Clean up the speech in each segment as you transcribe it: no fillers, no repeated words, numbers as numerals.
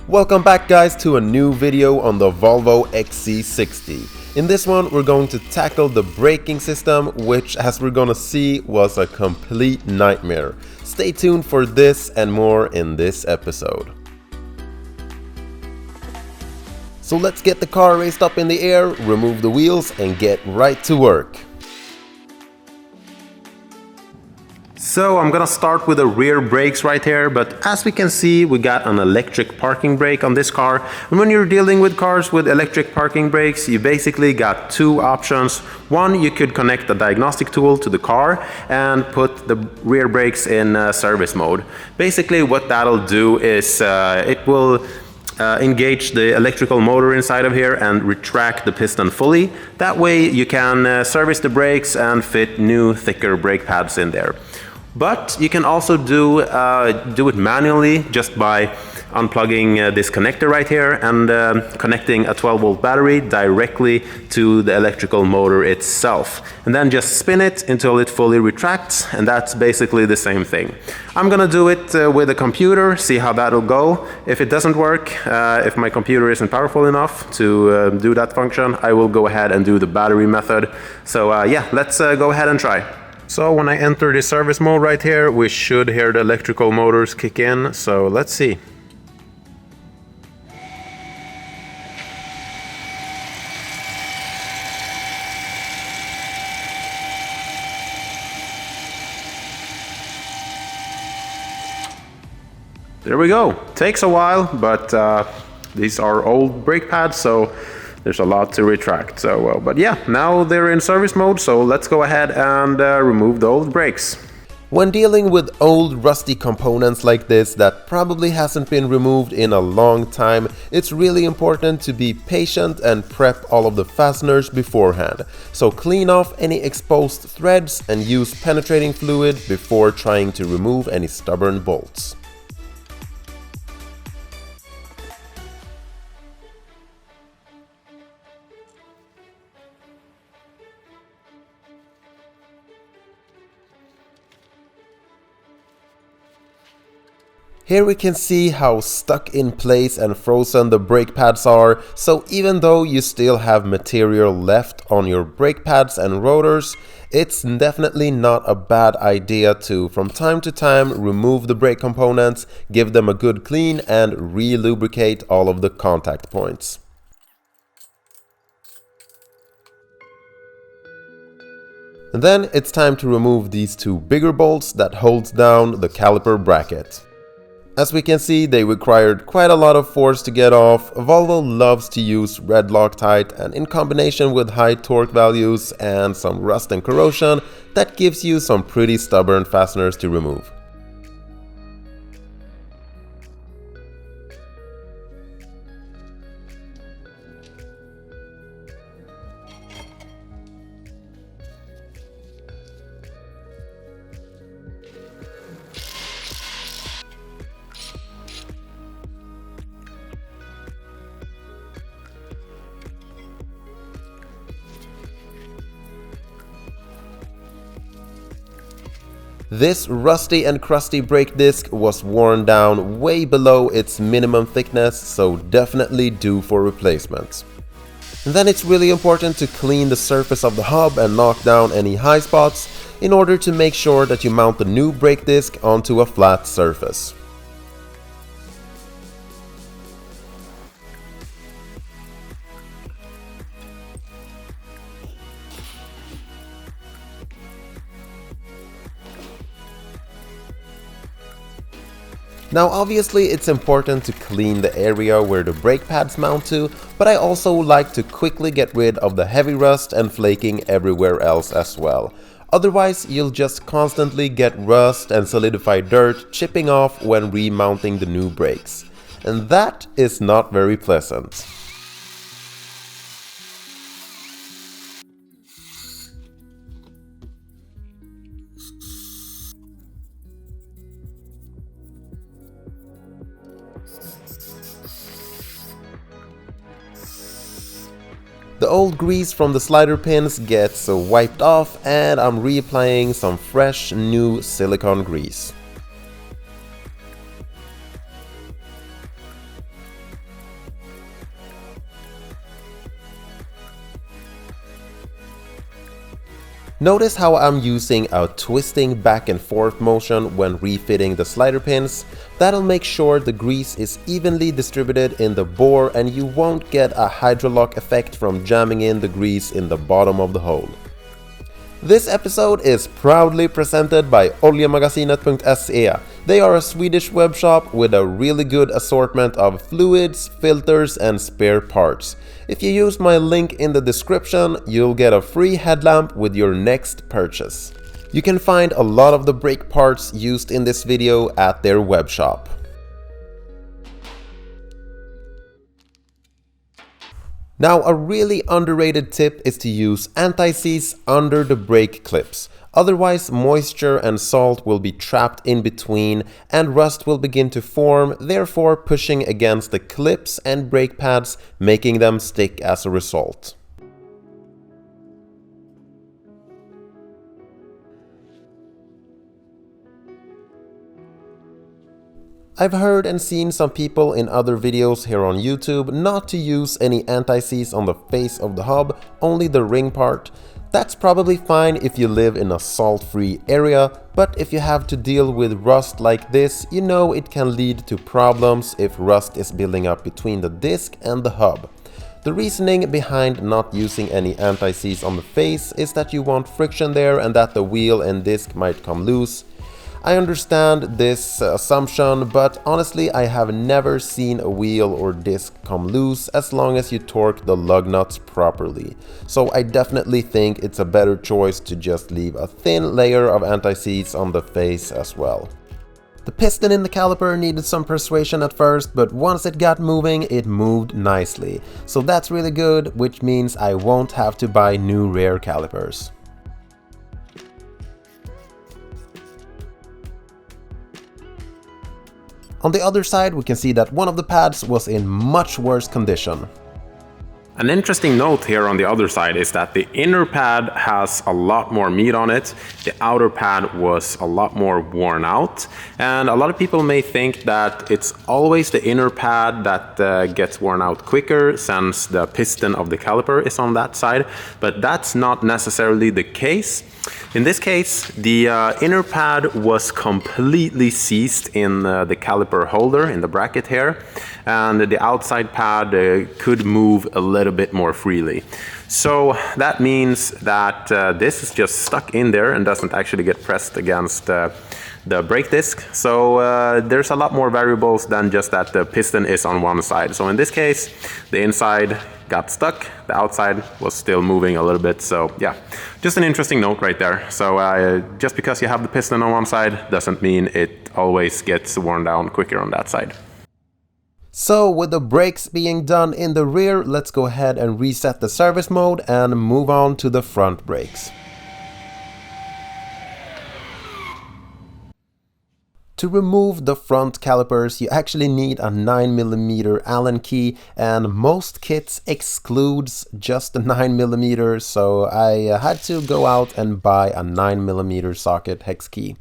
Welcome back guys to a new video on the Volvo XC60. In this one we're going to tackle the braking system, which as we're gonna see was a complete nightmare. Stay tuned for this and more in this episode. So let's get the car raised up in the air, remove the wheels and get right to work. So I'm gonna start with the rear brakes right here, but as we can see we got an electric parking brake on this car. And when you're dealing with cars with electric parking brakes, you basically got two options. One, you could connect a diagnostic tool to the car and put the rear brakes in service mode. Basically what that'll do is it will engage the electrical motor inside of here and retract the piston fully. That way you can service the brakes and fit new thicker brake pads in there. But you can also do it manually just by unplugging this connector right here and connecting a 12-volt battery directly to the electrical motor itself. And then just spin it until it fully retracts, and that's basically the same thing. I'm gonna do it with a computer, see how that'll go. If it doesn't work, if my computer isn't powerful enough to do that function, I will go ahead and do the battery method. So yeah, let's go ahead and try. So when I enter the service mode right here, we should hear the electrical motors kick in, so let's see. There we go. Takes a while, but these are old brake pads, so there's a lot to retract. So, but yeah, now they're in service mode, so let's go ahead and remove the old brakes. When dealing with old rusty components like this that probably hasn't been removed in a long time, it's really important to be patient and prep all of the fasteners beforehand. So clean off any exposed threads and use penetrating fluid before trying to remove any stubborn bolts. Here we can see how stuck in place and frozen the brake pads are, so even though you still have material left on your brake pads and rotors, it's definitely not a bad idea to, from time to time, remove the brake components, give them a good clean and re-lubricate all of the contact points. And then it's time to remove these two bigger bolts that holds down the caliper bracket. As we can see, they required quite a lot of force to get off. Volvo loves to use red Loctite, and in combination with high torque values and some rust and corrosion, that gives you some pretty stubborn fasteners to remove. This rusty and crusty brake disc was worn down way below its minimum thickness, so definitely due for replacement. And then it's really important to clean the surface of the hub and knock down any high spots in order to make sure that you mount the new brake disc onto a flat surface. Now obviously it's important to clean the area where the brake pads mount to, but I also like to quickly get rid of the heavy rust and flaking everywhere else as well. Otherwise you'll just constantly get rust and solidified dirt chipping off when remounting the new brakes. And that is not very pleasant. The old grease from the slider pins gets wiped off and I'm reapplying some fresh new silicone grease. Notice how I'm using a twisting back and forth motion when refitting the slider pins. That'll make sure the grease is evenly distributed in the bore and you won't get a hydrolock effect from jamming in the grease in the bottom of the hole. This episode is proudly presented by oljemagasinet.se. They are a Swedish webshop with a really good assortment of fluids, filters and spare parts. If you use my link in the description, you'll get a free headlamp with your next purchase. You can find a lot of the brake parts used in this video at their webshop. Now, a really underrated tip is to use anti-seize under the brake clips. Otherwise, moisture and salt will be trapped in between and rust will begin to form, therefore pushing against the clips and brake pads, making them stick as a result. I've heard and seen some people in other videos here on YouTube not to use any anti-seize on the face of the hub, only the ring part. That's probably fine if you live in a salt-free area, but if you have to deal with rust like this, you know it can lead to problems if rust is building up between the disc and the hub. The reasoning behind not using any anti-seize on the face is that you want friction there and that the wheel and disc might come loose. I understand this assumption, but honestly I have never seen a wheel or disc come loose as long as you torque the lug nuts properly. So I definitely think it's a better choice to just leave a thin layer of anti-seize on the face as well. The piston in the caliper needed some persuasion at first, but once it got moving, it moved nicely. So that's really good, which means I won't have to buy new rear calipers. On the other side, we can see that one of the pads was in much worse condition. An interesting note here on the other side is that the inner pad has a lot more meat on it, the outer pad was a lot more worn out, and a lot of people may think that it's always the inner pad that gets worn out quicker since the piston of the caliper is on that side, but that's not necessarily the case. In this case, the inner pad was completely seized in the caliper holder, in the bracket here, and the outside pad could move a little bit more freely. So that means that this is just stuck in there and doesn't actually get pressed against the brake disc. So there's a lot more variables than just that the piston is on one side. So in this case, the inside got stuck, the outside was still moving a little bit. So yeah, just an interesting note right there. So just because you have the piston on one side doesn't mean it always gets worn down quicker on that side. So with the brakes being done in the rear, let's go ahead and reset the service mode and move on to the front brakes. To remove the front calipers, you actually need a 9mm Allen key, and most kits excludes just the 9mm, so I had to go out and buy a 9mm socket hex key.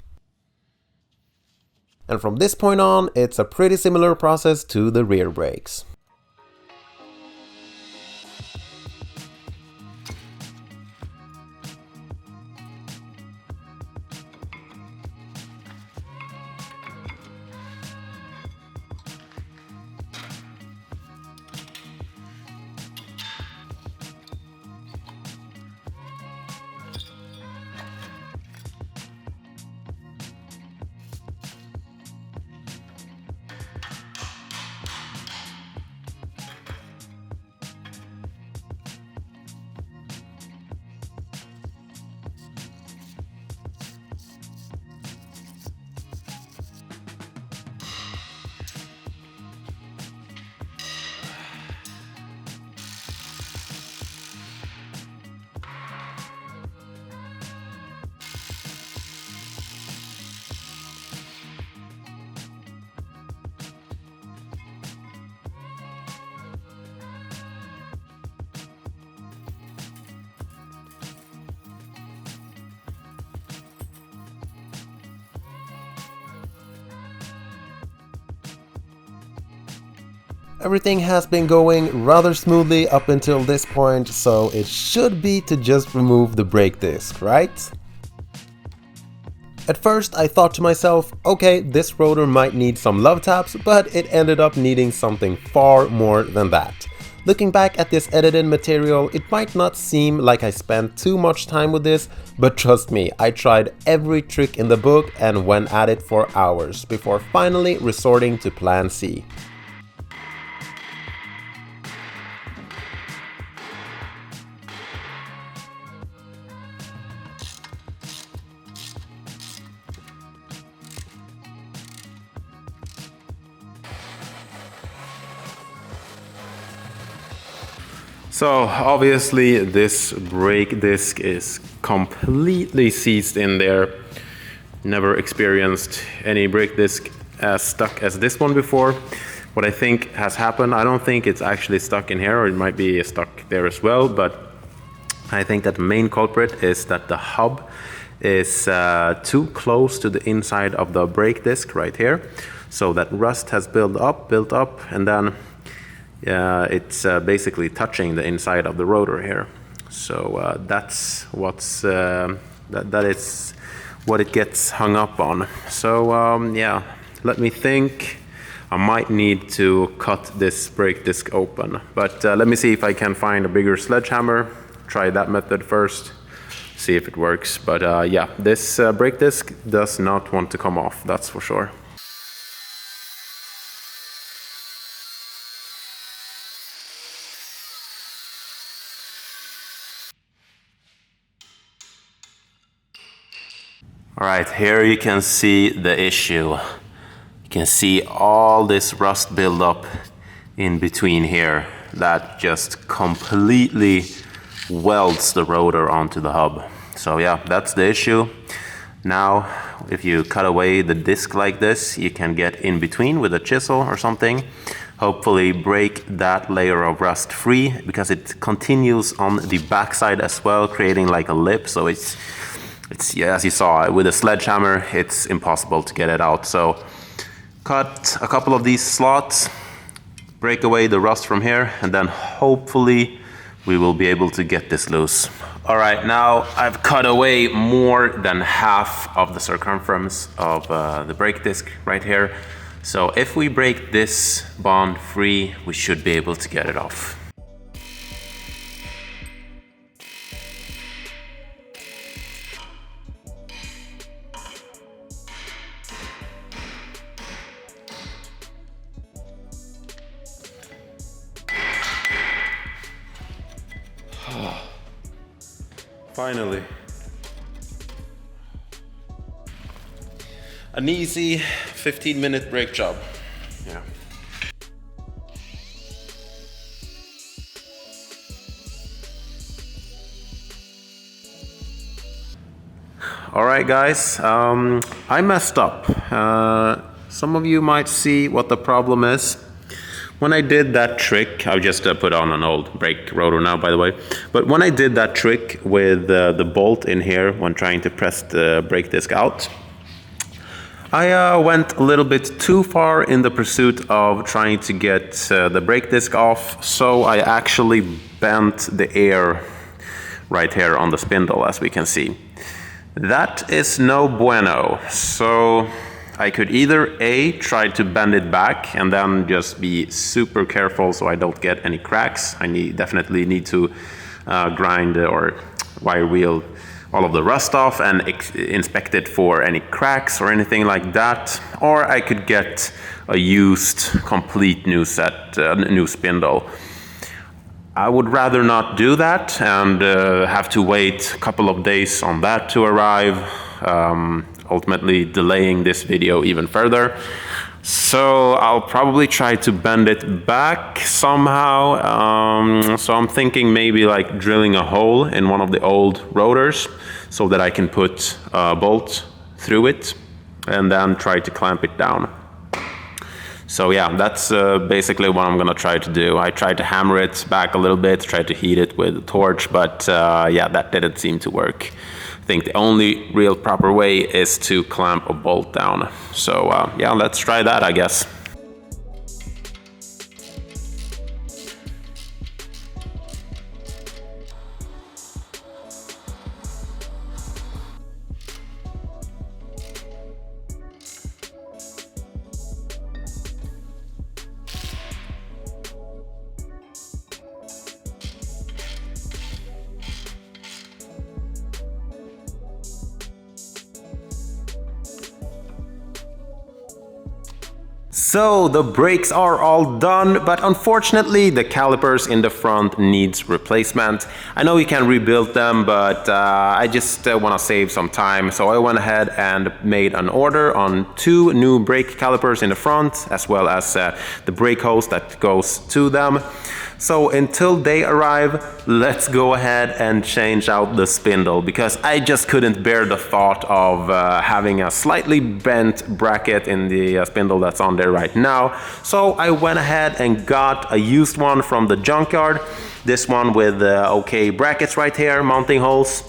And from this point on, it's a pretty similar process to the rear brakes. Everything has been going rather smoothly up until this point, so it should be to just remove the brake disc, right? At first I thought to myself, okay, this rotor might need some love taps, but it ended up needing something far more than that. Looking back at this edited material, it might not seem like I spent too much time with this, but trust me, I tried every trick in the book and went at it for hours before finally resorting to plan C. So obviously this brake disc is completely seized in there. Never experienced any brake disc as stuck as this one before. What I think has happened, I don't think it's actually stuck in here, or it might be stuck there as well, but I think that the main culprit is that the hub is too close to the inside of the brake disc right here. So that rust has built up, and then it's basically touching the inside of the rotor here. So that's what's that is what it gets hung up on. So yeah, let me think. I might need to cut this brake disc open, but let me see if I can find a bigger sledgehammer. Try that method first, see if it works. But yeah, this brake disc does not want to come off, that's for sure. All right, here you can see the issue. You can see all this rust buildup in between here that just completely welds the rotor onto the hub. So yeah, that's the issue. Now, if you cut away the disc like this, you can get in between with a chisel or something. Hopefully break that layer of rust free, because it continues on the backside as well, creating like a lip. So it's yeah, as you saw, with a sledgehammer, it's impossible to get it out. So cut a couple of these slots, break away the rust from here, and then hopefully we will be able to get this loose. All right, now I've cut away more than half of the circumference of the brake disc right here. So if we break this bond free, we should be able to get it off. Finally. An easy 15-minute brake job. Yeah. All right, guys, I messed up. Some of you might see what the problem is. When I did that trick, I've just put on an old brake rotor now, by the way. But when I did that trick with the bolt in here when trying to press the brake disc out, I went a little bit too far in the pursuit of trying to get the brake disc off. So I actually bent the air right here on the spindle, as we can see. That is no bueno. So I could either A, try to bend it back and then just be super careful so I don't get any cracks. I definitely need to grind or wire wheel all of the rust off and inspect it for any cracks or anything like that. Or I could get a used, complete new set, new spindle. I would rather not do that and have to wait a couple of days on that to arrive. Ultimately delaying this video even further. So I'll probably try to bend it back somehow. So I'm thinking maybe like drilling a hole in one of the old rotors so that I can put a bolt through it and then try to clamp it down. So yeah, that's basically what I'm gonna try to do. I tried to hammer it back a little bit, tried to heat it with a torch, but yeah, that didn't seem to work. I think the only real proper way is to clamp a bolt down. So yeah, let's try that, I guess. So the brakes are all done, but unfortunately the calipers in the front needs replacement. I know you can rebuild them, but I just want to save some time, so I went ahead and made an order on 2 new brake calipers in the front, as well as the brake hose that goes to them. So until they arrive, let's go ahead and change out the spindle, because I just couldn't bear the thought of having a slightly bent bracket in the spindle that's on there right now. So I went ahead and got a used one from the junkyard. This one with okay brackets right here, mounting holes.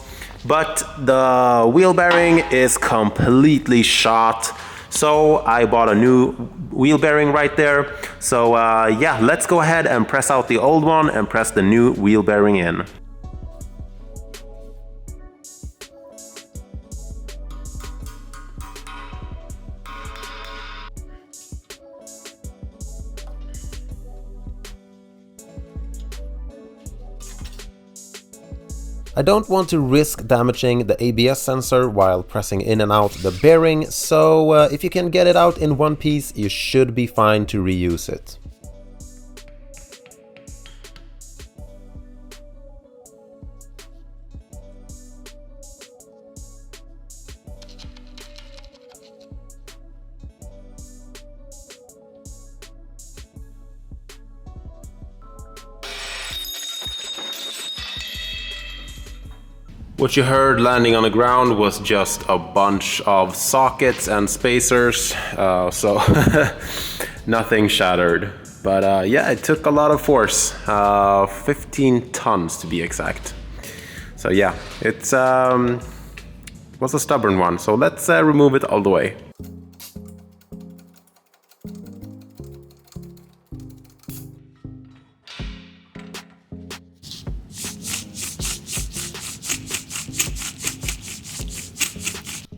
But the wheel bearing is completely shot. So I bought a new wheel bearing right there. So yeah, let's go ahead and press out the old one and press the new wheel bearing in. I don't want to risk damaging the ABS sensor while pressing in and out the bearing, so if you can get it out in one piece, you should be fine to reuse it. What you heard landing on the ground was just a bunch of sockets and spacers, so nothing shattered. But yeah, it took a lot of force, 15 tons to be exact. So yeah, it was a stubborn one, so let's remove it all the way.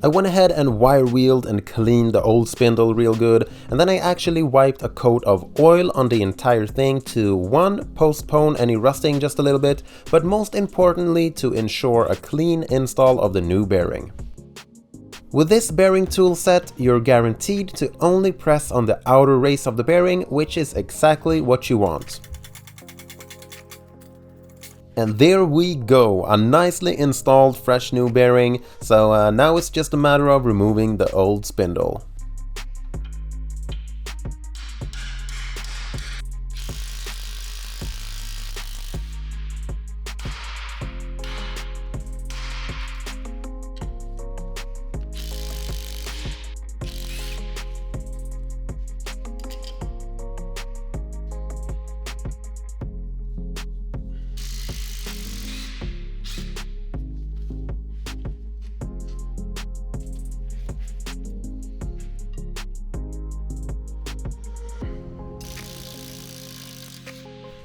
I went ahead and wire wheeled and cleaned the old spindle real good, and then I actually wiped a coat of oil on the entire thing to 1. Postpone any rusting just a little bit, but most importantly to ensure a clean install of the new bearing. With this bearing tool set, you're guaranteed to only press on the outer race of the bearing, which is exactly what you want. And there we go, a nicely installed fresh new bearing, so now it's just a matter of removing the old spindle.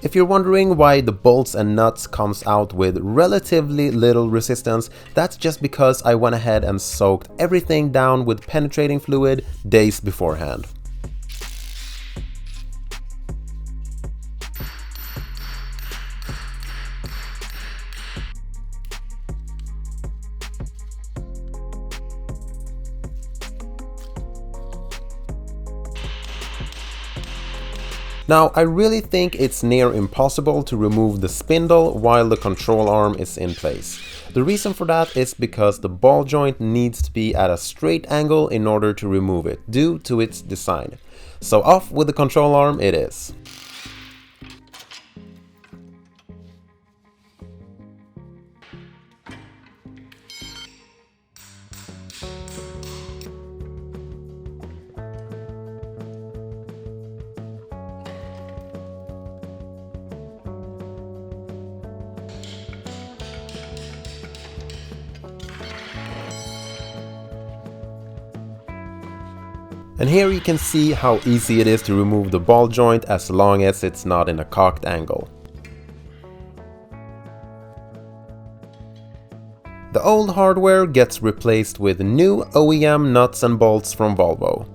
If you're wondering why the bolts and nuts comes out with relatively little resistance, that's just because I went ahead and soaked everything down with penetrating fluid days beforehand. Now, I really think it's near impossible to remove the spindle while the control arm is in place. The reason for that is because the ball joint needs to be at a straight angle in order to remove it, due to its design. So off with the control arm it is. And here you can see how easy it is to remove the ball joint as long as it's not in a cocked angle. The old hardware gets replaced with new OEM nuts and bolts from Volvo.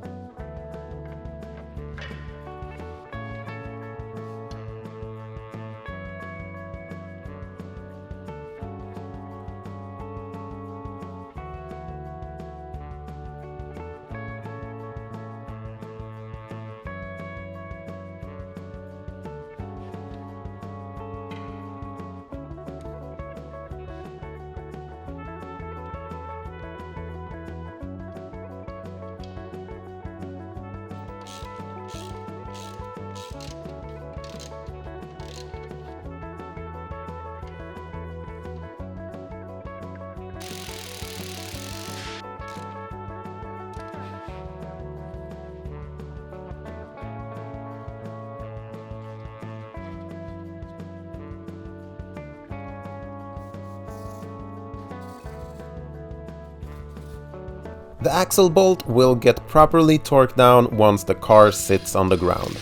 The axle bolt will get properly torqued down once the car sits on the ground.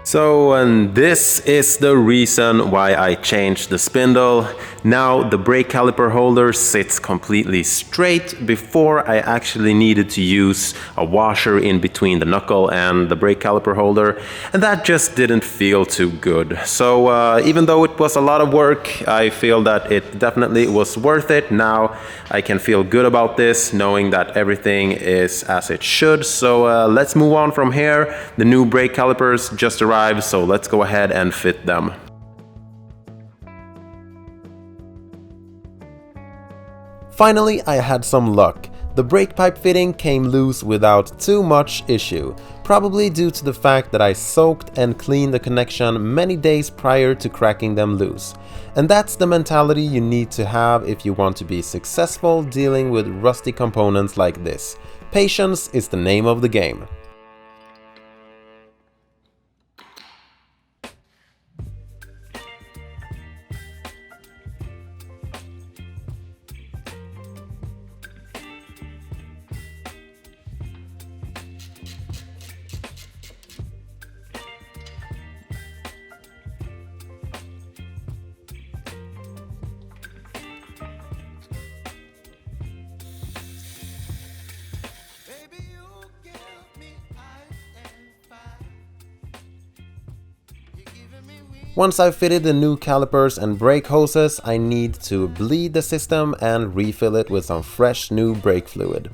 So, and this is the reason why I changed the spindle. Now the brake caliper holder sits completely straight. Before, I actually needed to use a washer in between the knuckle and the brake caliper holder, and that just didn't feel too good. So even though it was a lot of work, I feel that it definitely was worth it. Now I can feel good about this, knowing that everything is as it should. So let's move on from here. The new brake calipers just arrived, so let's go ahead and fit them. Finally, I had some luck. The brake pipe fitting came loose without too much issue, probably due to the fact that I soaked and cleaned the connection many days prior to cracking them loose. And that's the mentality you need to have if you want to be successful dealing with rusty components like this. Patience is the name of the game. Once I've fitted the new calipers and brake hoses, I need to bleed the system and refill it with some fresh new brake fluid.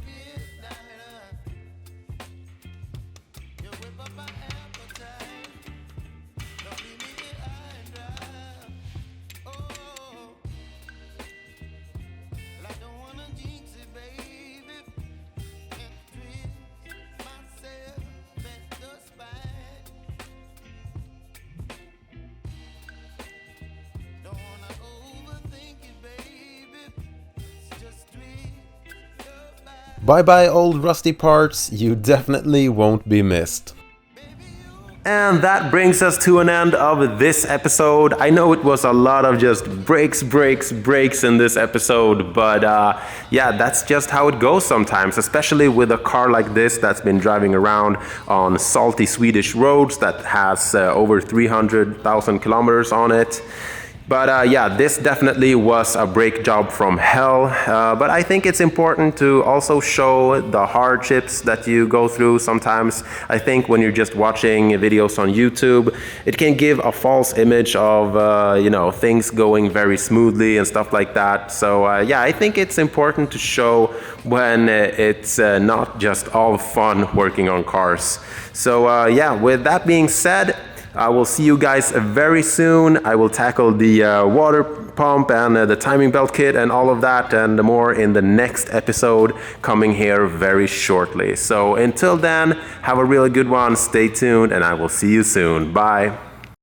Bye bye old rusty parts, you definitely won't be missed. And that brings us to an end of this episode. I know it was a lot of just brakes in this episode, but yeah, that's just how it goes sometimes, especially with a car like this that's been driving around on salty Swedish roads that has over 300,000 kilometers on it. But yeah, this definitely was a brake job from hell. But I think it's important to also show the hardships that you go through sometimes. I think when you're just watching videos on YouTube, it can give a false image of, you know, things going very smoothly and stuff like that. So yeah, I think it's important to show when it's not just all fun working on cars. So yeah, with that being said, I will see you guys very soon. I will tackle the water pump and the timing belt kit and all of that and more in the next episode coming here very shortly. So until then, have a really good one, stay tuned, and I will see you soon. Bye.